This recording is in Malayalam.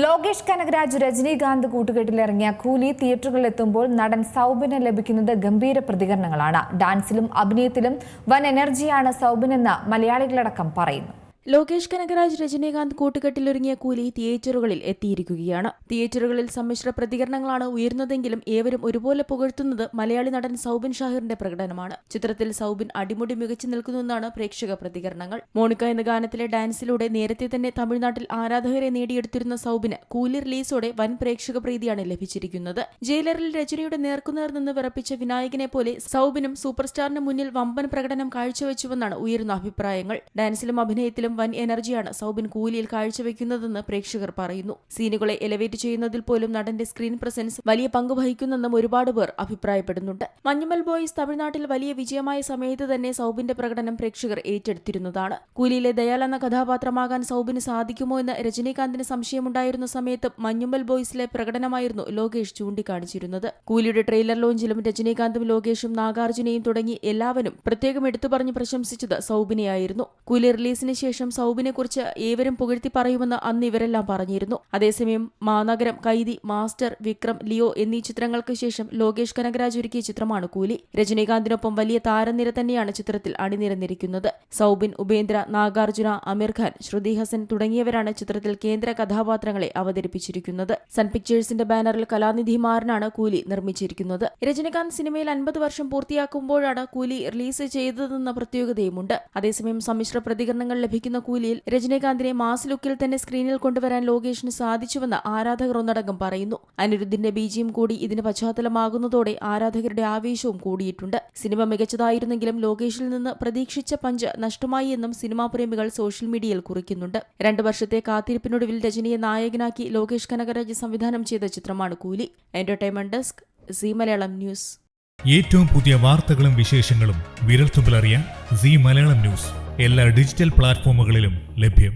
ലോകേഷ് കനകരാജ് രജനീകാന്ത് കൂട്ടുകെട്ടിലിറങ്ങിയ കൂലി തിയേറ്ററുകളിലെത്തുമ്പോൾ നടൻ സൗബിന് ലഭിക്കുന്നത് ഗംഭീര പ്രതികരണങ്ങളാണ്. ഡാൻസിലും അഭിനയത്തിലും വൻ എനർജിയാണ് സൗബിനെന്ന് മലയാളികളടക്കം പറയുന്നു. ലോകേഷ് കനകരാജ് രജനീകാന്ത് കൂട്ടുകെട്ടിലൊരുങ്ങിയ കൂലി തിയേറ്ററുകളിൽ എത്തിയിരിക്കുകയാണ്. തിയേറ്ററുകളിൽ സമ്മിശ്ര പ്രതികരണങ്ങളാണ് ഉയർന്നതെങ്കിലും ഏവരും ഒരുപോലെ പുകഴ്ത്തുന്നത് മലയാളി നടൻ സൗബിൻ ഷാഹിറിന്റെ പ്രകടനമാണ്. ചിത്രത്തിൽ സൗബിൻ അടിമുടി മികച്ചു നിൽക്കുന്നുവെന്നാണ് പ്രേക്ഷക പ്രതികരണങ്ങൾ. മോണിക്ക എന്ന ഗാനത്തിലെ ഡാൻസിലൂടെ നേരത്തെ തന്നെ തമിഴ്നാട്ടിൽ ആരാധകരെ നേടിയെടുത്തിരുന്ന സൗബിന് കൂലി റിലീസോടെ വൻ പ്രേക്ഷക പ്രീതിയാണ് ലഭിച്ചിരിക്കുന്നത്. ജയിലറിൽ രജനിയുടെ നേർക്കുനേർ നിന്ന് വിറപ്പിച്ച വിനായകനെ പോലെ സൗബിനും സൂപ്പർ സ്റ്റാറിന് മുന്നിൽ വമ്പൻ പ്രകടനം കാഴ്ചവെച്ചുവെന്നാണ് ഉയരുന്ന അഭിപ്രായങ്ങൾ. ഡാൻസിലും അഭിനയത്തിലും വൻ എനർജിയാണ് സൗബിൻ കൂലിയിൽ കാഴ്ചവെക്കുന്നതെന്ന് പ്രേക്ഷകർ പറയുന്നു. സീനുകളെ എലവേറ്റ് ചെയ്യുന്നതിൽ പോലും നടന്റെ സ്ക്രീൻ പ്രസൻസ് വലിയ പങ്ക് വഹിക്കുന്നെന്നും ഒരുപാട് പേർ അഭിപ്രായപ്പെടുന്നുണ്ട്. മഞ്ഞുമൽ ബോയ്സ് തമിഴ്നാട്ടിൽ വലിയ വിജയമായ സമയത്ത് തന്നെ സൗബിന്റെ പ്രകടനം പ്രേക്ഷകർ ഏറ്റെടുത്തിരുന്നതാണ്. കൂലിയിലെ ദയാൽ എന്ന കഥാപാത്രമാകാൻ സൗബിന് സാധിക്കുമോ എന്ന് രജനീകാന്തിന് സംശയമുണ്ടായിരുന്ന സമയത്ത് മഞ്ഞുമൽ ബോയ്സിലെ പ്രകടനമായിരുന്നു ലോകേഷ് ചൂണ്ടിക്കാണിച്ചിരുന്നത്. കൂലിയുടെ ട്രെയിലർ ലോഞ്ചിലും രജനീകാന്തും ലോകേഷും നാഗാർജുനയും തുടങ്ങി എല്ലാവരും പ്രത്യേകം എടുത്തുപറഞ്ഞ് പ്രശംസിച്ചത് സൗബിനെയായിരുന്നു. കൂലി റിലീസിന് ശേഷം സൗബിനെക്കുറിച്ച് ഏവരും പുകഴ്ത്തി പറയുമെന്ന് അന്ന് ഇവരെല്ലാം പറഞ്ഞിരുന്നു. അതേസമയം മാനഗരം, കൈദി, മാസ്റ്റർ, വിക്രം, ലിയോ എന്നീ ചിത്രങ്ങൾക്ക് ശേഷം ലോകേഷ് കനകരാജ് ഒരുക്കിയ ചിത്രമാണ് കൂലി. രജനീകാന്തിനൊപ്പം വലിയ താരനിര തന്നെയാണ് ചിത്രത്തിൽ അണിനിരന്നിരിക്കുന്നത്. സൗബിൻ, ഉപേന്ദ്ര, നാഗാർജുന, അമീർ ഖാൻ, ശ്രുതി ഹസൻ തുടങ്ങിയവരാണ് ചിത്രത്തിൽ കേന്ദ്ര കഥാപാത്രങ്ങളെ അവതരിപ്പിച്ചിരിക്കുന്നത്. സൺ പിക്ചേഴ്സിന്റെ ബാനറിൽ കലാനിധി മാരനാണ് കൂലി നിർമ്മിച്ചിരിക്കുന്നത്. രജനീകാന്ത് സിനിമയിൽ 50 വർഷം പൂർത്തിയാക്കുമ്പോഴാണ് കൂലി റിലീസ് ചെയ്തതെന്ന പ്രത്യേകതയുമുണ്ട്. അതേസമയം സമ്മിശ്ര പ്രതികരണങ്ങൾ ലഭിക്കുന്ന കൂലിയിൽ രജനീകാന്തിനെ മാസ് ലുക്കിൽ തന്നെ സ്ക്രീനിൽ കൊണ്ടുവരാൻ ലോകേഷിന് സാധിച്ചുവെന്ന് ആരാധകർ ഒന്നടങ്കം പറയുന്നു. അനിരുദ്ധിന്റെ ബിജിഎം കൂടി ഇതിന് പശ്ചാത്തലമാകുന്നതോടെ ആരാധകരുടെ ആവേശവും കൂടിയിട്ടുണ്ട്. സിനിമ മികച്ചതായിരുന്നെങ്കിലും ലോകേഷിൽ നിന്ന് പ്രതീക്ഷിച്ച പഞ്ച് നഷ്ടമായി എന്നും സിനിമാ പ്രേമികൾ സോഷ്യൽ മീഡിയയിൽ കുറിക്കുന്നുണ്ട്. 2 വർഷത്തെ കാത്തിരിപ്പിനൊടുവിൽ രജനിയെ നായകനാക്കി ലോകേഷ് കനകരാജ് സംവിധാനം ചെയ്ത ചിത്രമാണ് Coolie. Entertainment desk, Zee Malayalam news. ഏറ്റവും പുതിയ വാർത്തകളും വിശേഷങ്ങളും വിരൽത്തുമ്പിലറിയാൻ സീ മലയാളം ന്യൂസ് എല്ലാ ഡിജിറ്റൽ പ്ലാറ്റ്ഫോമുകളിലും ലഭ്യം.